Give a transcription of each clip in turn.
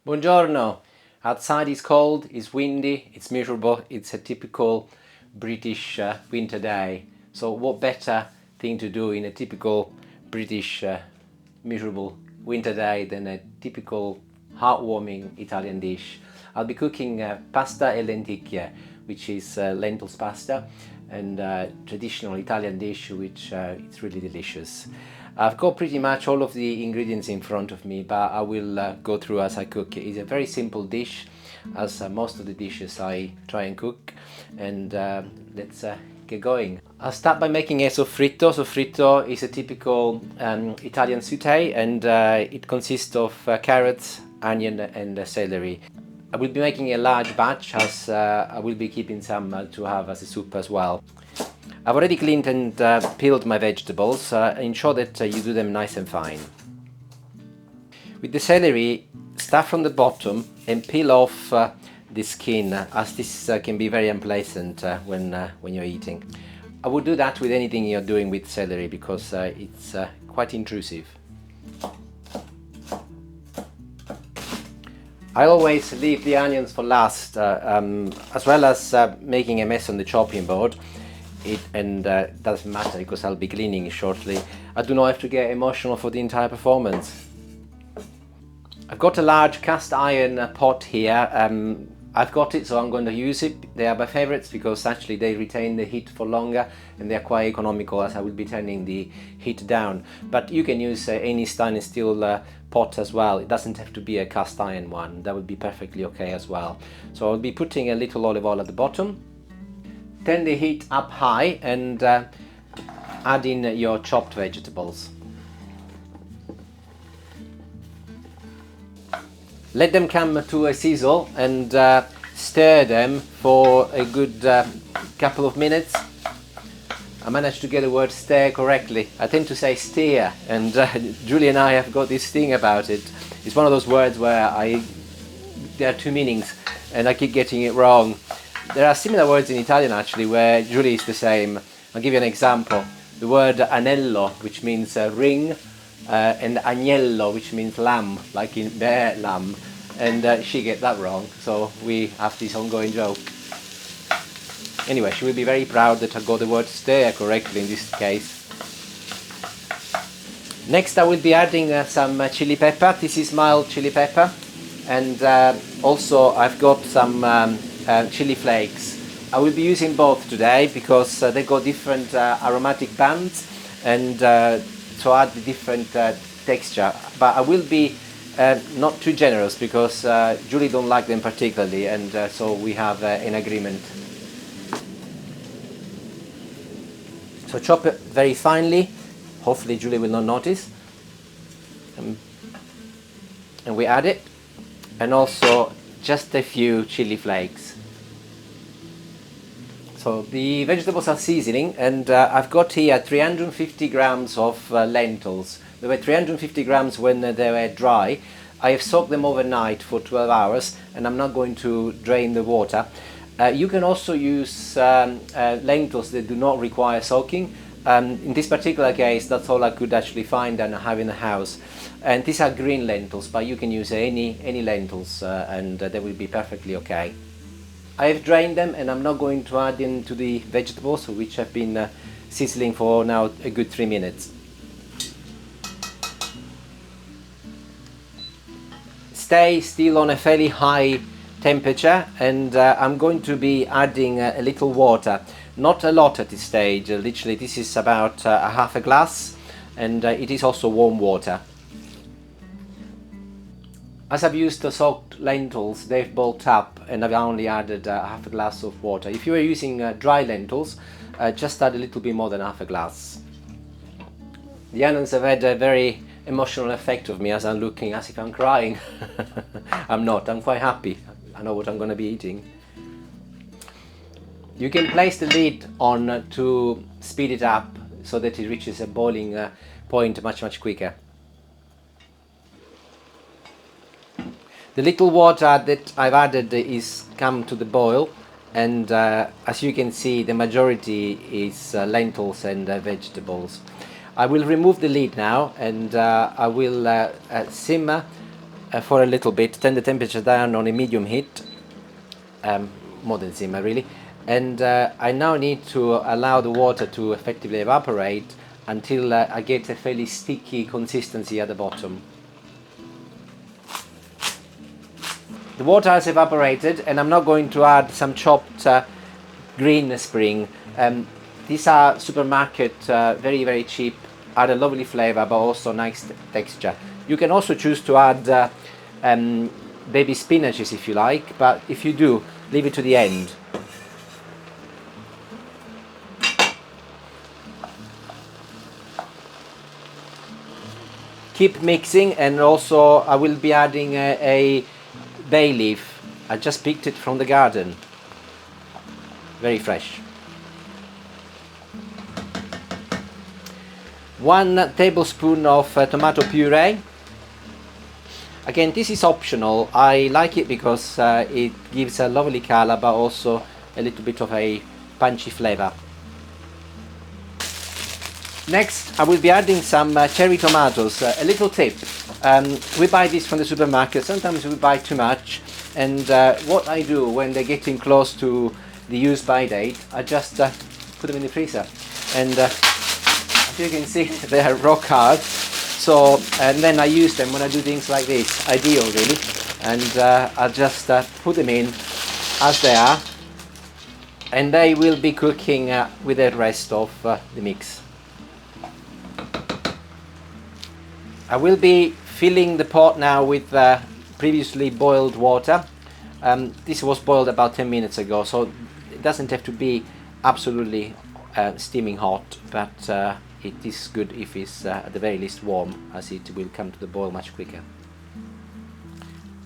Buongiorno! Outside is cold, it's windy, it's miserable, it's a typical British winter day. So what better thing to do in a typical British miserable winter day than a typical heartwarming Italian dish. I'll be cooking pasta e lenticchie, which is lentils pasta, and traditional Italian dish which it's really delicious. I've got pretty much all of the ingredients in front of me, but I will go through as I cook. It's a very simple dish, as most of the dishes I try and cook, and let's get going. I'll start by making a soffritto. Soffritto is a typical Italian sauté, and it consists of carrots, onion and celery. I will be making a large batch, as I will be keeping some to have as a soup as well. I've already cleaned and peeled my vegetables. Ensure that you do them nice and fine. With the celery, start from the bottom and peel off the skin, as this can be very unpleasant when you're eating. I would do that with anything you're doing with celery, because it's quite intrusive. I always leave the onions for last, as well as making a mess on the chopping board. It doesn't matter because I'll be cleaning shortly. I do not have to get emotional for the entire performance. I've got a large cast iron pot here. I've got it, so I'm going to use it. They are my favorites because actually they retain the heat for longer and they're quite economical, as I will be turning the heat down. But you can use any stainless steel pot as well. It doesn't have to be a cast iron one. That would be perfectly okay as well. So I'll be putting a little olive oil at the bottom. Turn the heat up high and add in your chopped vegetables. Let them come to a sizzle and stir them for a good couple of minutes. I managed to get the word stir correctly. I tend to say steer, and Julie and I have got this thing about it. It's one of those words where there are two meanings and I keep getting it wrong. There are similar words in Italian actually, where Julie is the same. I'll give you an example. The word anello, which means ring, and agnello, which means lamb, like in bear lamb. And she get that wrong, so we have this ongoing joke. Anyway, she will be very proud that I got the word stir correctly in this case. Next I will be adding some chili pepper. This is mild chili pepper. And also I've got some chili flakes. I will be using both today because they got different aromatic bands, and to add the different texture. But I will be not too generous because Julie don't like them particularly, and so we have an agreement. So chop it very finely. Hopefully Julie will not notice. And we add it, and also just a few chili flakes. So the vegetables are seasoning, and I've got here 350 grams of lentils. There were 350 grams when they were dry. I have soaked them overnight for 12 hours, and I'm not going to drain the water. You can also use lentils that do not require soaking. In this particular case, that's all I could actually find and have in the house. And these are green lentils, but you can use any lentils and they will be perfectly okay. I have drained them, and I'm not going to add into the vegetables, which have been sizzling for now a good 3 minutes. Stay still on a fairly high temperature, and I'm going to be adding a little water. Not a lot at this stage, literally this is about a half a glass, and it is also warm water. As I've used the soaked lentils, they've bulked up, and I've only added half a glass of water. If you are using dry lentils, just add a little bit more than half a glass. The onions have had a very emotional effect of me, as I'm looking as if I'm crying. I'm not, I'm quite happy. I know what I'm going to be eating. You can place the lid on to speed it up so that it reaches a boiling point much quicker. The little water that I've added is come to the boil, and as you can see, the majority is lentils and vegetables. I will remove the lid now, and I will simmer for a little bit, turn the temperature down on a medium heat, more than simmer really, and I now need to allow the water to effectively evaporate until I get a fairly sticky consistency at the bottom. The water has evaporated and I'm now going to add some chopped green spring. These are supermarket, very cheap, add a lovely flavour but also nice texture. You can also choose to add baby spinaches if you like, but if you do, leave it to the end. Keep mixing, and also I will be adding a bay leaf. I just picked it from the garden. Very fresh. 1 tablespoon of tomato puree. Again, this is optional. I like it because it gives a lovely colour but also a little bit of a punchy flavour. Next, I will be adding some cherry tomatoes. A little tip, we buy this from the supermarket, sometimes we buy too much, and what I do when they're getting close to the use by date, I just put them in the freezer, and as you can see they are rock hard, so and then I use them when I do things like this. Ideal really, and I just put them in as they are, and they will be cooking with the rest of the mix. I will be filling the pot now with previously boiled water. This was boiled about 10 minutes ago, so it doesn't have to be absolutely steaming hot, but it is good if it's at the very least warm, as it will come to the boil much quicker.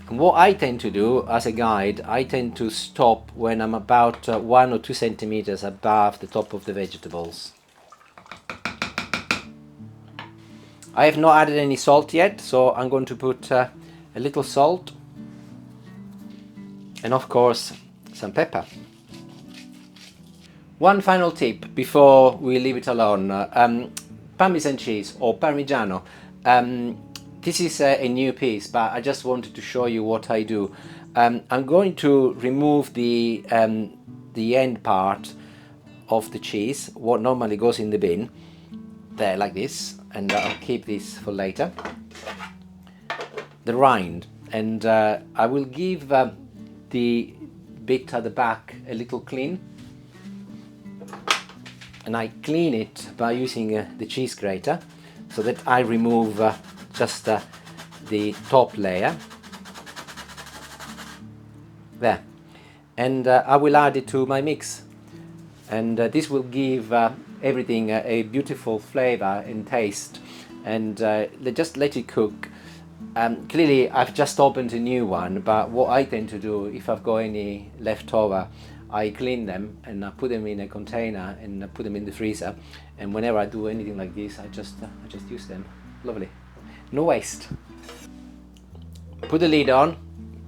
And what I tend to do as a guide, I tend to stop when I'm about 1 or 2 centimeters above the top of the vegetables. I have not added any salt yet, so I'm going to put a little salt and of course some pepper. One final tip before we leave it alone, Parmesan cheese or Parmigiano. This is a new piece, but I just wanted to show you what I do. I'm going to remove the end part of the cheese, what normally goes in the bin, there like this, and I'll keep this for later. The rind, and I will give the bit at the back a little clean, and I clean it by using the cheese grater so that I remove just the top layer there, and I will add it to my mix, and this will give everything a beautiful flavor and taste, and just let it cook. Clearly I've just opened a new one, but what I tend to do, if I've got any left over, I clean them and I put them in a container and I put them in the freezer, and whenever I do anything like this I just use them. Lovely, no waste. Put the lid on,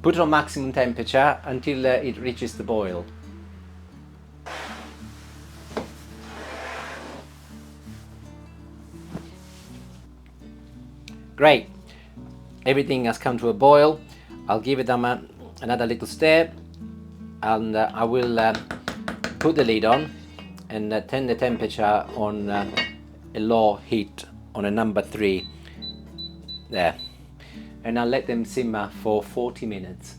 put it on maximum temperature until it reaches the boil. Great, everything has come to a boil. I'll give it another little stir, and I will put the lid on and turn the temperature on a low heat on a number 3 there, and I'll let them simmer for 40 minutes.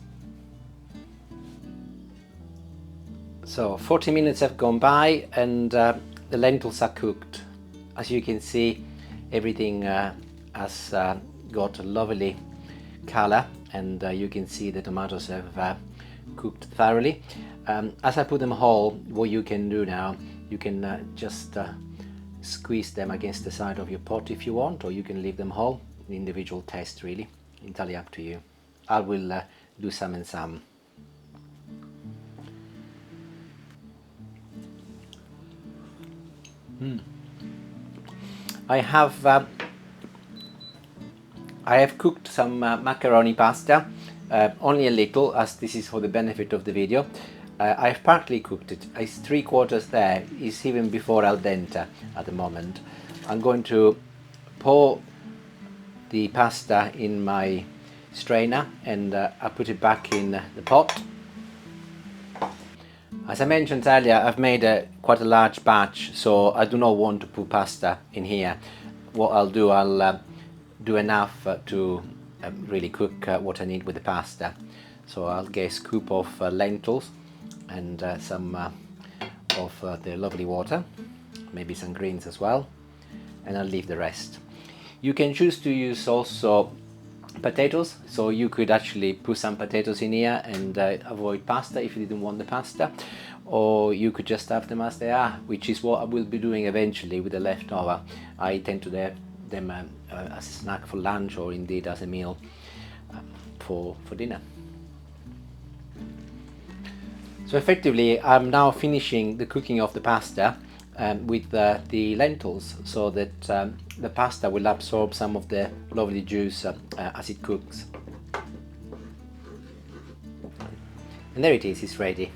So 40 minutes have gone by, and the lentils are cooked. As you can see, everything has got a lovely color, and you can see the tomatoes have cooked thoroughly. As I put them whole, what you can do now, you can just squeeze them against the side of your pot if you want, or you can leave them whole. Individual taste really, entirely up to you. I will do some and some. I have cooked some macaroni pasta, only a little, as this is for the benefit of the video. I've partly cooked it. It's 3/4 there. It's even before al dente at the moment. I'm going to pour the pasta in my strainer and I put it back in the pot. As I mentioned earlier, I've made quite a large batch, so I do not want to put pasta in here. What I'll do, I'll do enough to really cook what I need with the pasta. So I'll get a scoop of lentils and some of the lovely water, maybe some greens as well, and I'll leave the rest. You can choose to use also potatoes, so you could actually put some potatoes in here and avoid pasta if you didn't want the pasta, or you could just have them as they are, which is what I will be doing eventually with the leftover. I tend to have them as a snack for lunch, or indeed as a meal for dinner. So effectively I'm now finishing the cooking of the pasta with the lentils, so that the pasta will absorb some of the lovely juice as it cooks. And there it is, it's ready.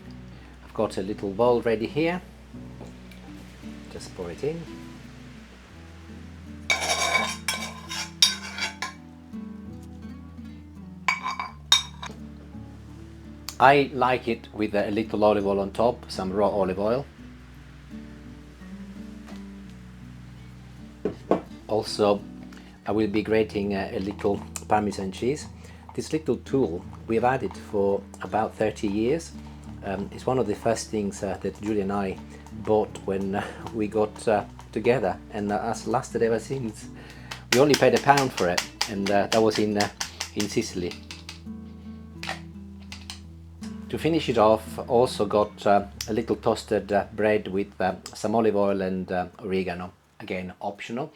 I've got a little bowl ready here. Just pour it in. I like it with a little olive oil on top, some raw olive oil. Also, I will be grating a little Parmesan cheese. This little tool, we've had it for about 30 years. It's one of the first things that Julie and I bought when we got together, and has lasted ever since. We only paid £1 for it, and that was in Sicily. To finish it off, also got a little toasted bread with some olive oil and oregano. Again, optional.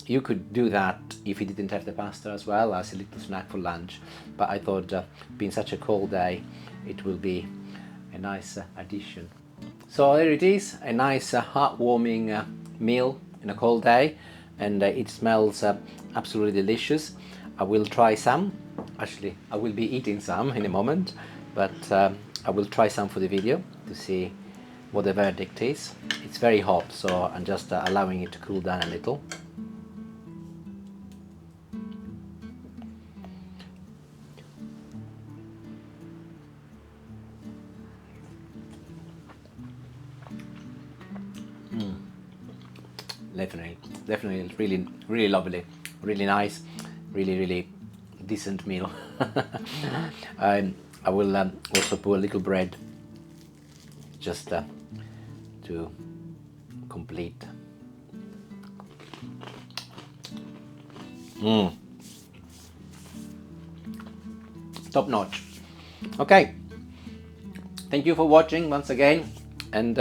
You could do that if you didn't have the pasta as well, as a little snack for lunch, but I thought being such a cold day, it will be a nice addition. So there it is, a nice heartwarming meal in a cold day, and it smells absolutely delicious. I will try some. Actually, I will be eating some in a moment, but I will try some for the video to see what the verdict is. It's very hot, so I'm just allowing it to cool down a little. Definitely, it's really lovely, really nice, really decent meal. I will also put a little bread just to complete. Top notch. Okay, thank you for watching once again, and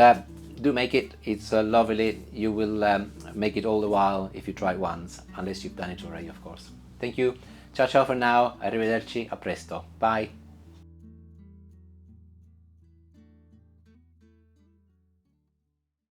do make it. It's lovely. You will make it all the while if you try it once, unless you've done it already, of course. Thank you. Ciao ciao for now. Arrivederci. A presto. Bye.